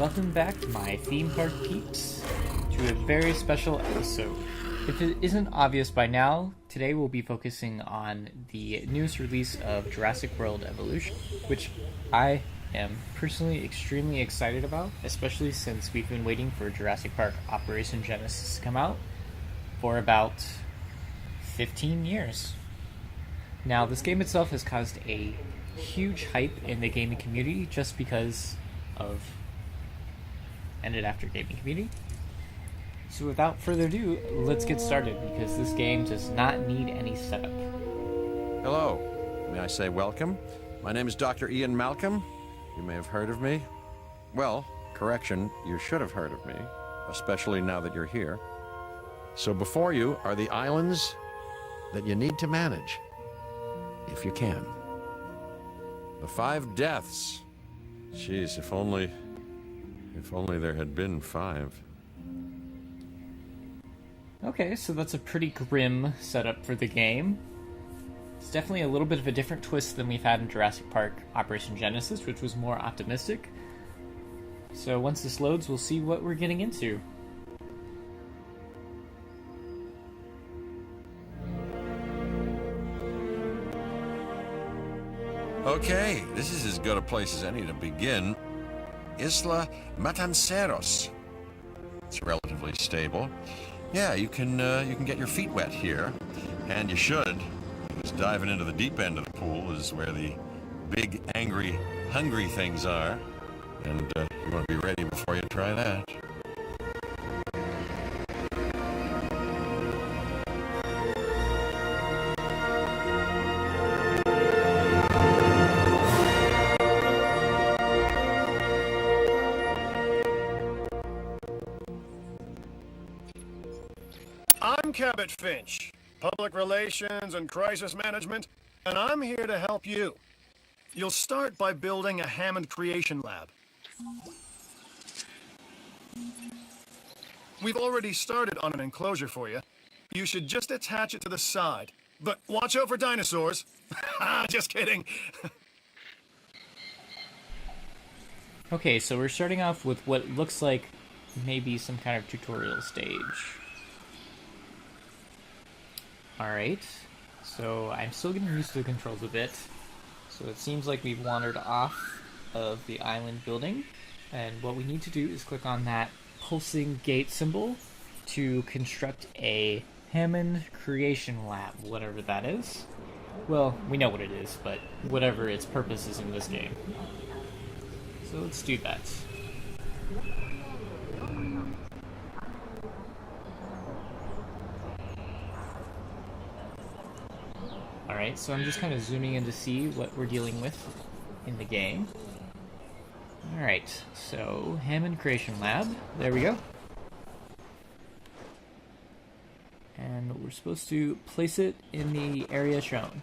Welcome back, my theme park peeps, to a very special episode. If it isn't obvious by now, today we'll be focusing on the newest release of Jurassic World Evolution, which I am personally extremely excited about, especially since we've been waiting for Jurassic Park Operation Genesis to come out for about 15 years. Now, this game itself has caused a huge hype in the gaming community just because of ended after gaming community. So without further ado, let's get started because this game does not need any setup. Hello. May I say welcome? My name is Dr. Ian Malcolm. You may have heard of me. Well, correction, you should have heard of me, especially now that you're here. So before you are the islands that you need to manage, if you can. The 5 deaths. Jeez, if only there had been 5. Okay, so that's a pretty grim setup for the game. It's definitely a little bit of a different twist than we've had in Jurassic Park Operation Genesis, which was more optimistic. So once this loads, we'll see what we're getting into. Okay, this is as good a place as any to begin. Isla Matanceros. It's relatively stable. Yeah, you can get your feet wet here, and you should, because diving into the deep end of the pool is where the big, angry, hungry things are, and you want to be ready before you try that. I'm Cabot Finch, Public Relations and Crisis Management, and I'm here to help you. You'll start by building a Hammond Creation Lab. We've already started on an enclosure for you. You should just attach it to the side. But watch out for dinosaurs. Just kidding. Okay, so we're starting off with what looks like maybe some kind of tutorial stage. Alright, so I'm still getting used to the controls a bit. So it seems like we've wandered off of the island building, and what we need to do is click on that pulsing gate symbol to construct a Hammond Creation Lab, whatever that is. Well, we know what it is, but whatever its purpose is in this game. So let's do that. Alright, so I'm just kind of zooming in to see what we're dealing with in the game. Alright, so Hammond Creation Lab, there we go. And we're supposed to place it in the area shown.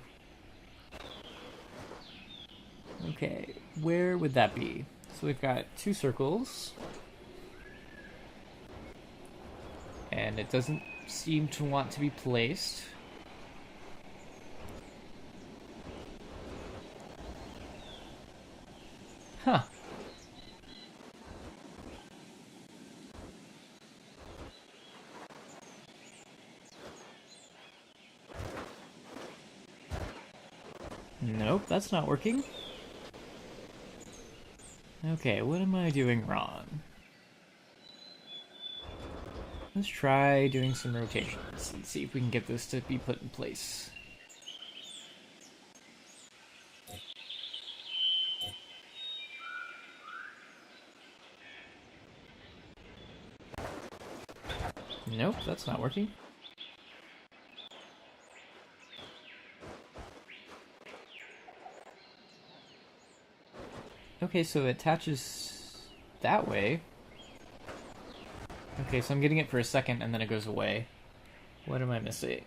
Okay, where would that be? So we've got 2 circles. And it doesn't seem to want to be placed. Huh. Nope, that's not working. Okay, what am I doing wrong? Let's try doing some rotations and see if we can get this to be put in place. Nope, that's not working. Okay, so it attaches that way. Okay, so I'm getting it for a second and then it goes away. What am I missing?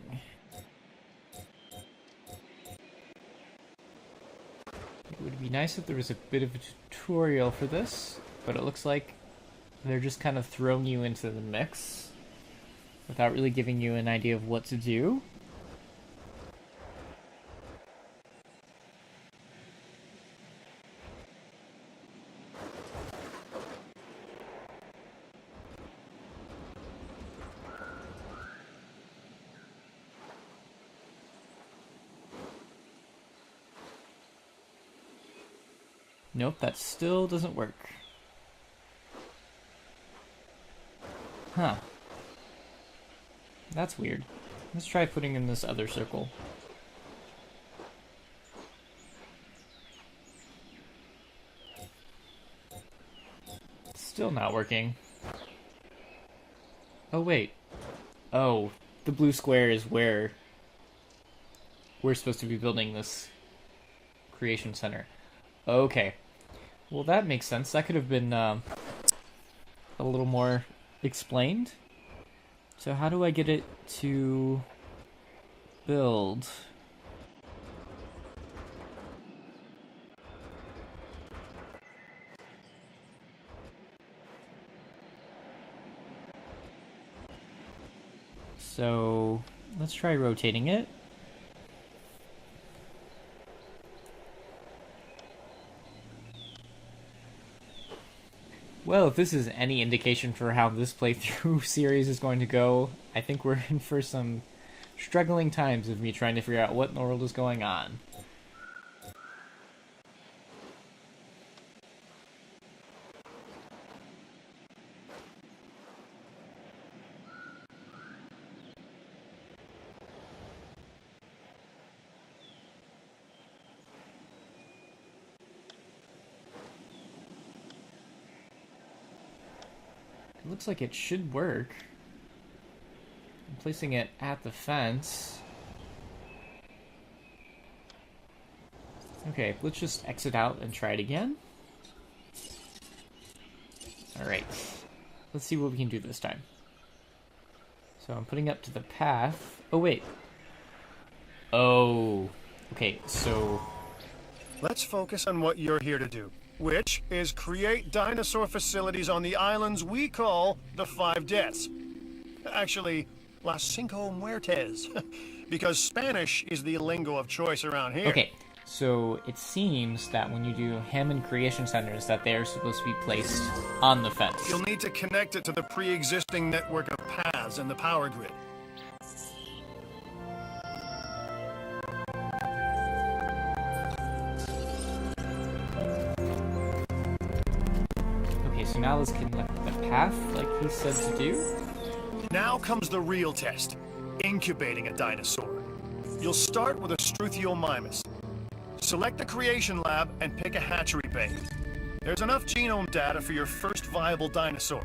It would be nice if there was a bit of a tutorial for this, but it looks like they're just kind of throwing you into the mix without really giving you an idea of what to do. Nope, that still doesn't work. Huh. That's weird. Let's try putting in this other circle. Still not working. Oh, wait. Oh, the blue square is where we're supposed to be building this creation center. Okay. Well, that makes sense. That could have been a little more explained. So how do I get it to build? So let's try rotating it. Well, if this is any indication for how this playthrough series is going to go, I think we're in for some struggling times of me trying to figure out what in the world is going on. It looks like it should work. I'm placing it at the fence. Okay, let's just exit out and try it again. Alright. Let's see what we can do this time. So I'm putting up to the path. Oh, wait. Oh. Okay, so... Let's focus on what you're here to do, which is create dinosaur facilities on the islands we call the Five Deaths. Actually, Las Cinco Muertes, because Spanish is the lingo of choice around here. Okay, so it seems that when you do Hammond Creation Centers that they are supposed to be placed on the fence. You'll need to connect it to the pre-existing network of paths in the power grid. Okay, so now let's connect the path like he said to do. Now comes the real test, incubating a dinosaur. You'll start with a Struthiomimus. Select the creation lab and pick a hatchery bay. There's enough genome data for your first viable dinosaur.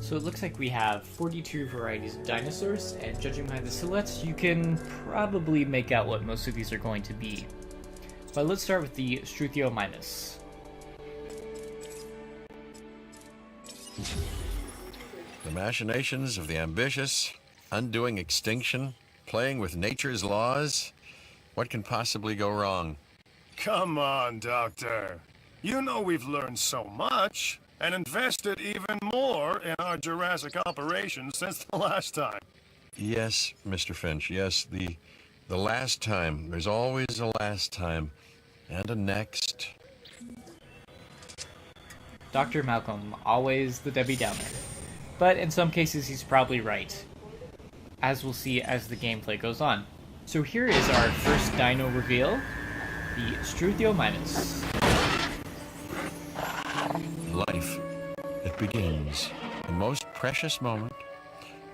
So it looks like we have 42 varieties of dinosaurs, and judging by the silhouettes, you can probably make out what most of these are going to be. But let's start with the Struthiomimus. The machinations of the ambitious, undoing extinction, playing with nature's laws. What can possibly go wrong? Come on, Doctor. You know we've learned so much, and invested even more in our Jurassic operations since the last time. Yes, Mr. Finch, yes, the last time. There's always a last time. And a next. Dr. Malcolm, always the Debbie Downer. But in some cases he's probably right, as we'll see as the gameplay goes on. So here is our first dino reveal, the Struthiomimus. Life. It begins. The most precious moment.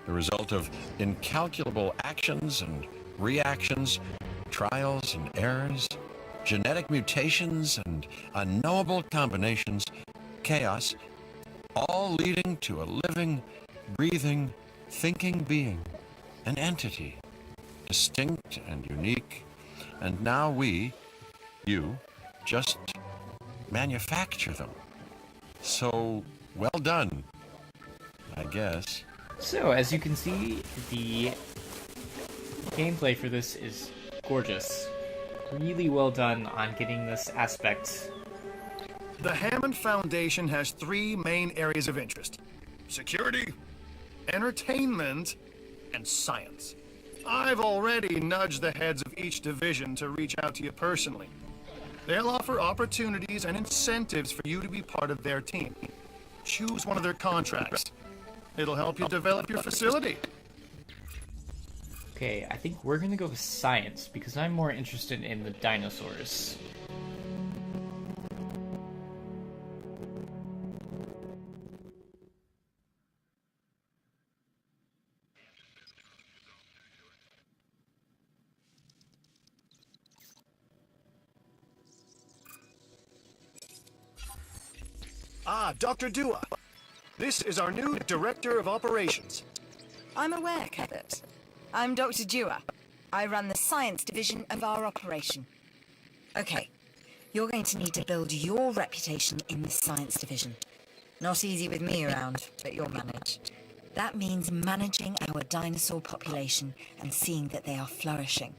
The result of incalculable actions and reactions, trials and errors, genetic mutations and unknowable combinations, chaos, all leading to a living, breathing, thinking being, an entity, distinct and unique. And now we, you, just manufacture them. So, well done, I guess. So, as you can see, the gameplay for this is gorgeous. Really well done on getting this aspect. The Hammond Foundation has three main areas of interest: security, entertainment, and science. I've already nudged the heads of each division to reach out to you personally. They'll offer opportunities and incentives for you to be part of their team. choose one of their contracts. It'll help you develop your facility. Okay, I think we're gonna go with science because I'm more interested in the dinosaurs. Ah, Dr. Dua. This is our new Director of Operations. I'm aware, Cabot. I'm Dr. Dua. I run the science division of our operation. Okay, you're going to need to build your reputation in the science division. Not easy with me around, but you'll manage. That means managing our dinosaur population and seeing that they are flourishing.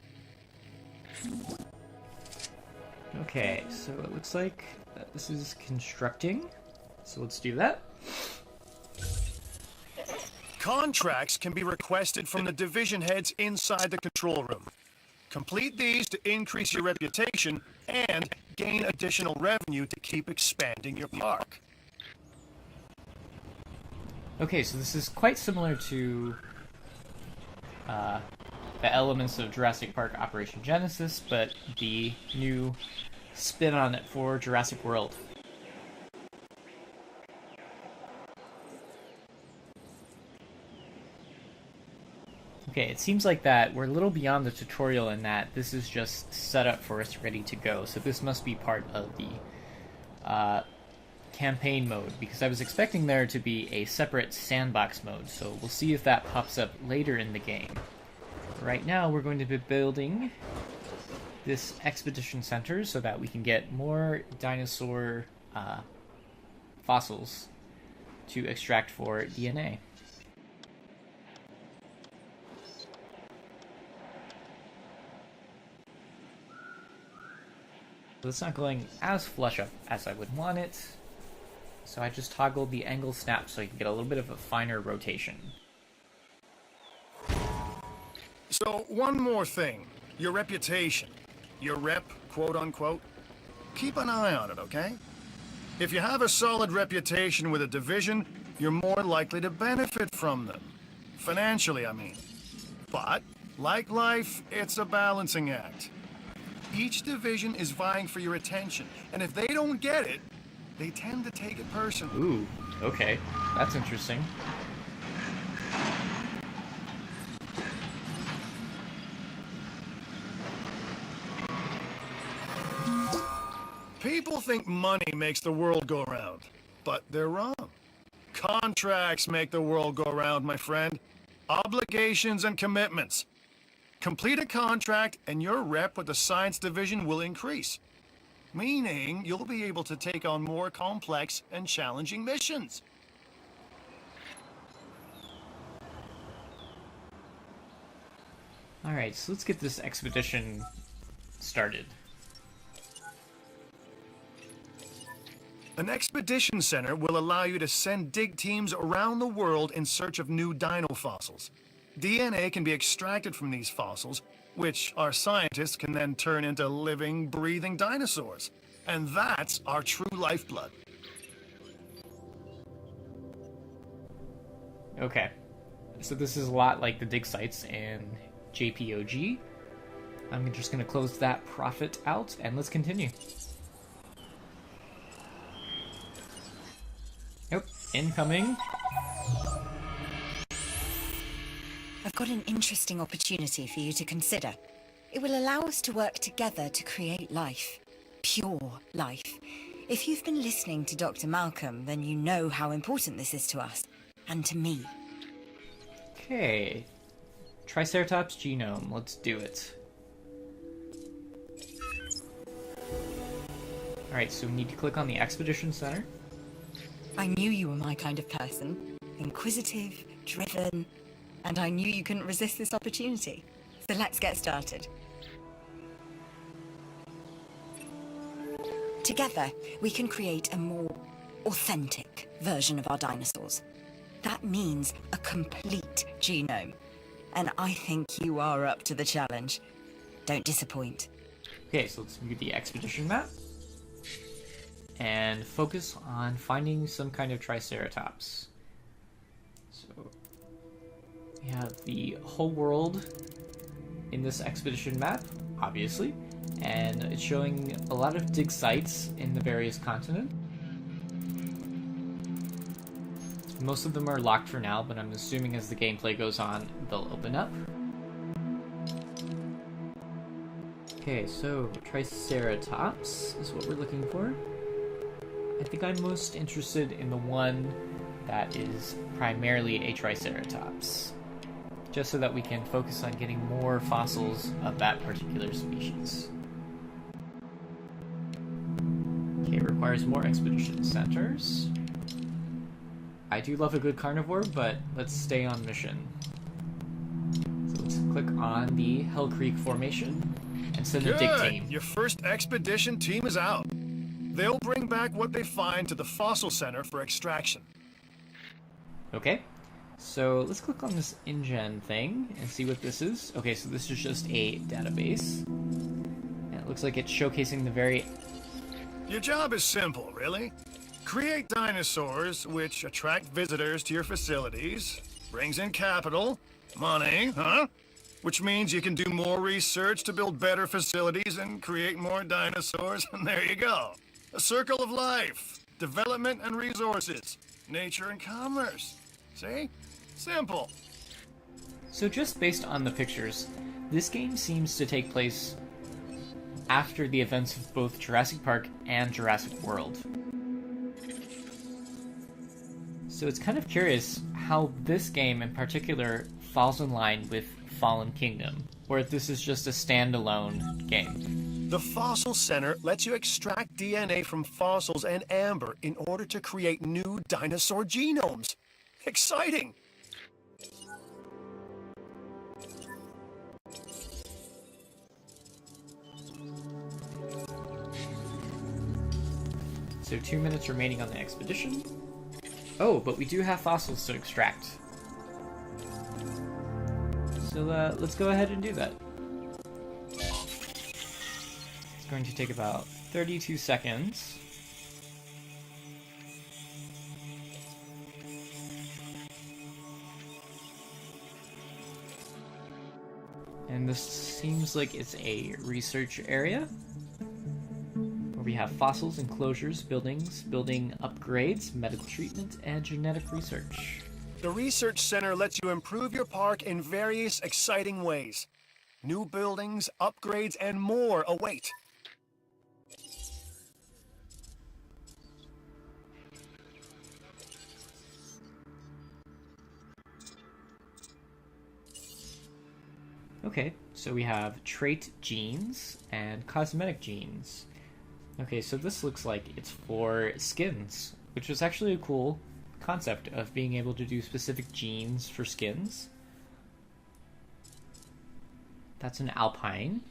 Okay, so it looks like this is constructing. So let's do that. Contracts can be requested from the division heads inside the control room. Complete these to increase your reputation and gain additional revenue to keep expanding your park. Okay, so this is quite similar to the elements of Jurassic Park Operation Genesis, but the new spin on it for Jurassic World. Okay, it seems like that we're a little beyond the tutorial in that this is just set up for us ready to go, so this must be part of the campaign mode, because I was expecting there to be a separate sandbox mode, so we'll see if that pops up later in the game. Right now we're going to be building this expedition center so that we can get more dinosaur fossils to extract for DNA. So it's not going as flush up as I would want it, so I just toggled the angle snap so you can get a little bit of a finer rotation. So, one more thing. Your reputation. Your rep, quote unquote. Keep an eye on it, okay? If you have a solid reputation with a division, you're more likely to benefit from them. Financially, I mean. But, like life, it's a balancing act. Each division is vying for your attention, and if they don't get it, they tend to take it personally. Ooh, okay. That's interesting. People think money makes the world go round, but they're wrong. Contracts make the world go round, my friend. Obligations and commitments. Complete a contract and your rep with the science division will increase. Meaning you'll be able to take on more complex and challenging missions. Alright, so let's get this expedition started. An expedition center will allow you to send dig teams around the world in search of new dino fossils. DNA can be extracted from these fossils, which our scientists can then turn into living, breathing dinosaurs. And that's our true lifeblood. Okay, so this is a lot like the dig sites in JPOG. I'm just going to close that profit out, and let's continue. Yep, incoming. I've got an interesting opportunity for you to consider. It will allow us to work together to create life. Pure life. If you've been listening to Dr. Malcolm, then you know how important this is to us. And to me. Okay. Triceratops genome, let's do it. Alright, so we need to click on the Expedition Center. I knew you were my kind of person. Inquisitive, driven, and I knew you couldn't resist this opportunity. So let's get started. Together, we can create a more authentic version of our dinosaurs. That means a complete genome. And I think you are up to the challenge. Don't disappoint. Okay, so let's view the expedition map. and focus on finding some kind of Triceratops. So we have the whole world in this expedition map, obviously, and it's showing a lot of dig sites in the various continents. Most of them are locked for now, but I'm assuming as the gameplay goes on, they'll open up. Okay, so Triceratops is what we're looking for. I think I'm most interested in the one that is primarily a Triceratops, just so that we can focus on getting more fossils of that particular species. Okay, it requires more expedition centers. I do love a good carnivore, but let's stay on mission. So let's click on the Hell Creek formation and send a dig team. Your first expedition team is out. They'll bring back what they find to the fossil center for extraction. Okay, so let's click on this InGen thing and see what this is. Okay, so this is just a database. And it looks like it's showcasing the very... Your job is simple, really. Create dinosaurs which attract visitors to your facilities, brings in capital, money, which means you can do more research to build better facilities and create more dinosaurs, and there you go. A circle of life, development and resources, nature and commerce. See? Simple. So just based on the pictures, this game seems to take place after the events of both Jurassic Park and Jurassic World. So it's kind of curious how this game in particular falls in line with Fallen Kingdom, or if this is just a standalone game. The Fossil Center lets you extract DNA from fossils and amber in order to create new dinosaur genomes. Exciting! So 2 minutes remaining on the expedition. Oh, but we do have fossils to extract. So let's go ahead and do that. It's going to take about 32 seconds. And this seems like it's a research area where we have fossils, enclosures, buildings, building upgrades, medical treatment, and genetic research. The Research Center lets you improve your park in various exciting ways. New buildings, upgrades, and more await. Okay, so we have trait genes and cosmetic genes. Okay, so this looks like it's for skins, which is actually a cool concept of being able to do specific genes for skins. That's an alpine.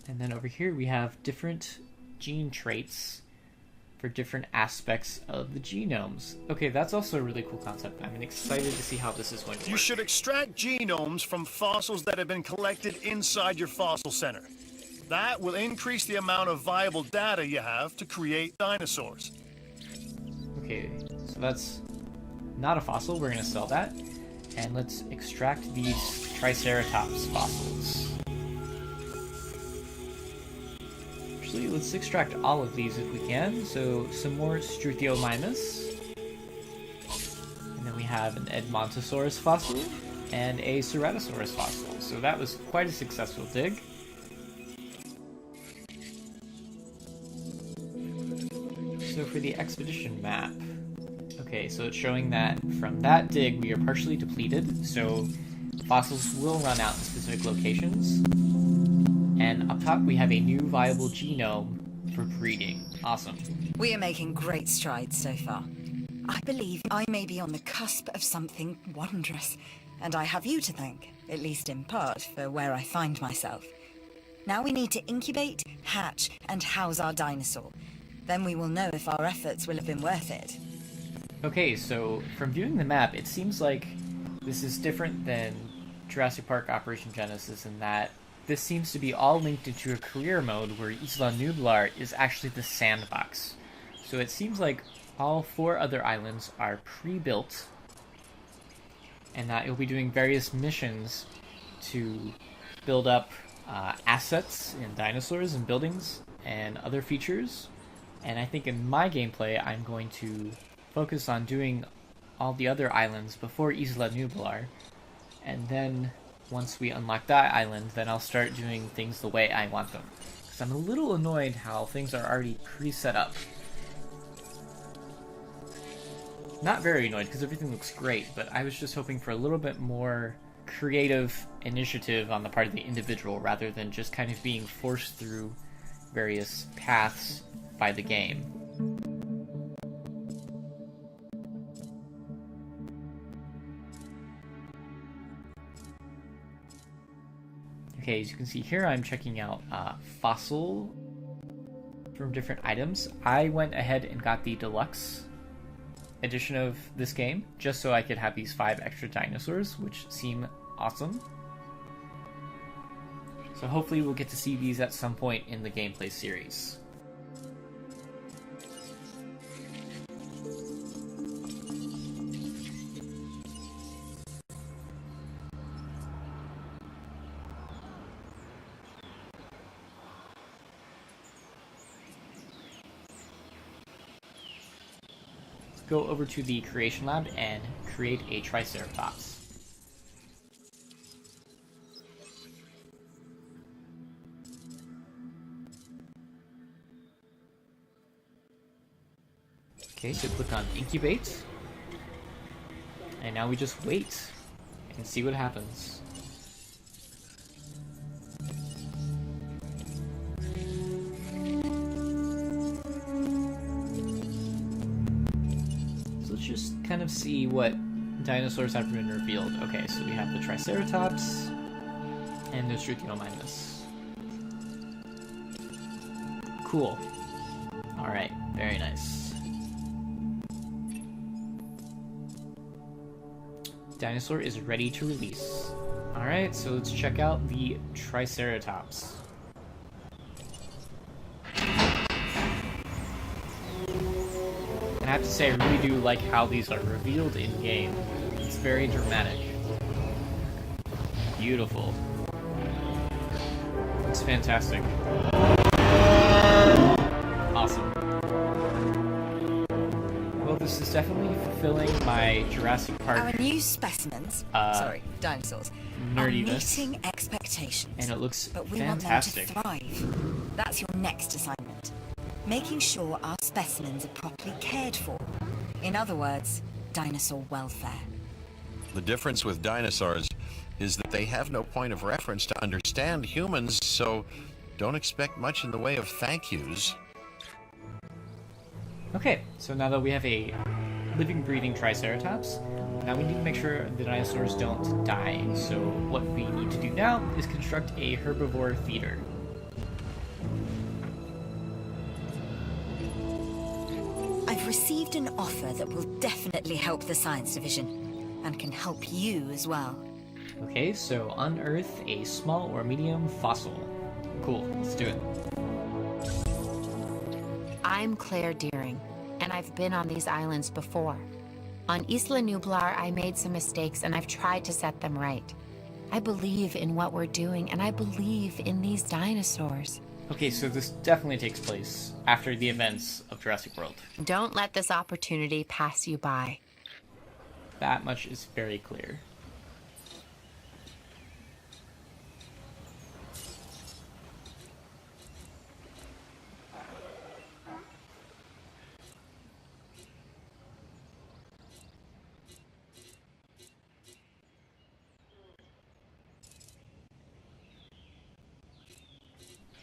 And then over here we have different gene traits for different aspects of the genomes. Okay, that's also a really cool concept. I'm excited to see how this is going to work. You should extract genomes from fossils that have been collected inside your fossil center. That will increase the amount of viable data you have to create dinosaurs. Okay, so that's not a fossil. We're going to sell that. And let's extract these Triceratops fossils. Actually, let's extract all of these if we can. So some more Struthiomimus. And then we have an Edmontosaurus fossil and a Ceratosaurus fossil. So that was quite a successful dig. So for the expedition map, okay, so it's showing that from that dig we are partially depleted, so fossils will run out in specific locations. And up top we have a new viable genome for breeding. Awesome. We are making great strides so far. I believe I may be on the cusp of something wondrous, and I have you to thank, at least in part, for where I find myself. Now we need to incubate, hatch, and house our dinosaur. Then we will know if our efforts will have been worth it. Okay, so from viewing the map, it seems like this is different than Jurassic Park Operation Genesis in that this seems to be all linked into a career mode where Isla Nublar is actually the sandbox. So it seems like all 4 other islands are pre-built, and that you'll be doing various missions to build up assets and dinosaurs and buildings and other features. And I think in my gameplay, I'm going to focus on doing all the other islands before Isla Nublar, and then once we unlock that island, then I'll start doing things the way I want them. Because I'm a little annoyed how things are already pre-set up. Not very annoyed, because everything looks great, but I was just hoping for a little bit more creative initiative on the part of the individual, rather than just kind of being forced through various paths by the game. Okay, as you can see here, I'm checking out fossil from different items. I went ahead and got the deluxe edition of this game, just so I could have these 5 extra dinosaurs, which seem awesome. So hopefully we'll get to see these at some point in the gameplay series. Go over to the creation lab and create a Triceratops. Okay, so click on incubate, and now we just wait and see what happens. Just kind of see what dinosaurs have been revealed. Okay, so we have the Triceratops and the Struthiomimus. Cool. Alright, very nice. Dinosaur is ready to release. Alright, so let's check out the Triceratops. And I have to say, I really do like how these are revealed in-game. It's very dramatic. Beautiful. It's fantastic. Awesome. Well, this is definitely fulfilling my Jurassic Park... Our new specimens, dinosaurs, nerdiness. are meeting expectations. And it looks but we fantastic. want them to thrive. That's your next assignment. Making sure our specimens are properly cared for. In other words, dinosaur welfare. The difference with dinosaurs is that they have no point of reference to understand humans, so don't expect much in the way of thank yous. Okay, so now that we have a living, breathing Triceratops, now we need to make sure the dinosaurs don't die. So what we need to do now is construct a herbivore feeder. I've received an offer that will definitely help the science division, and can help you as well. Okay, so unearth a small or medium fossil. Cool, let's do it. I'm Claire Deering, and I've been on these islands before. On Isla Nublar, I made some mistakes, and I've tried to set them right. I believe in what we're doing, and I believe in these dinosaurs. Okay, so this definitely takes place after the events of Jurassic World. Don't let this opportunity pass you by. That much is very clear.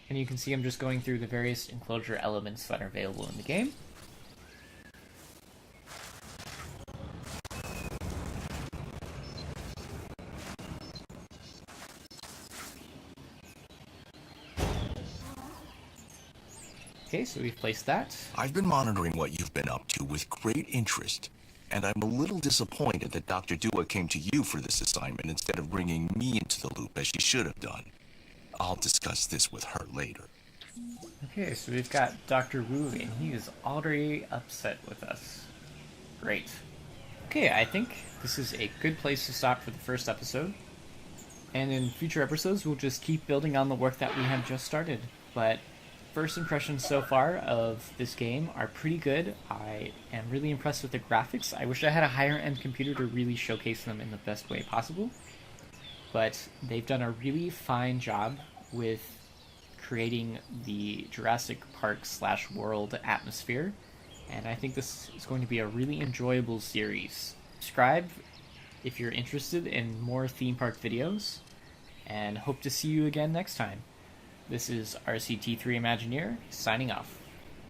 And you can see I'm just going through the various enclosure elements that are available in the game. Okay, so we've placed that. I've been monitoring what you've been up to with great interest, and I'm a little disappointed that Dr. Dua came to you for this assignment instead of bringing me into the loop as she should have done. I'll discuss this with her later. Okay, so we've got Dr. Wu, and he is already upset with us. Great. Okay, I think this is a good place to stop for the first episode. And in future episodes, we'll just keep building on the work that we have just started. But first impressions so far of this game are pretty good. I am really impressed with the graphics. I wish I had a higher end computer to really showcase them in the best way possible. But they've done a really fine job with creating the Jurassic Park / world atmosphere. And I think this is going to be a really enjoyable series. Subscribe if you're interested in more theme park videos, and hope to see you again next time. This is RCT3 Imagineer, signing off.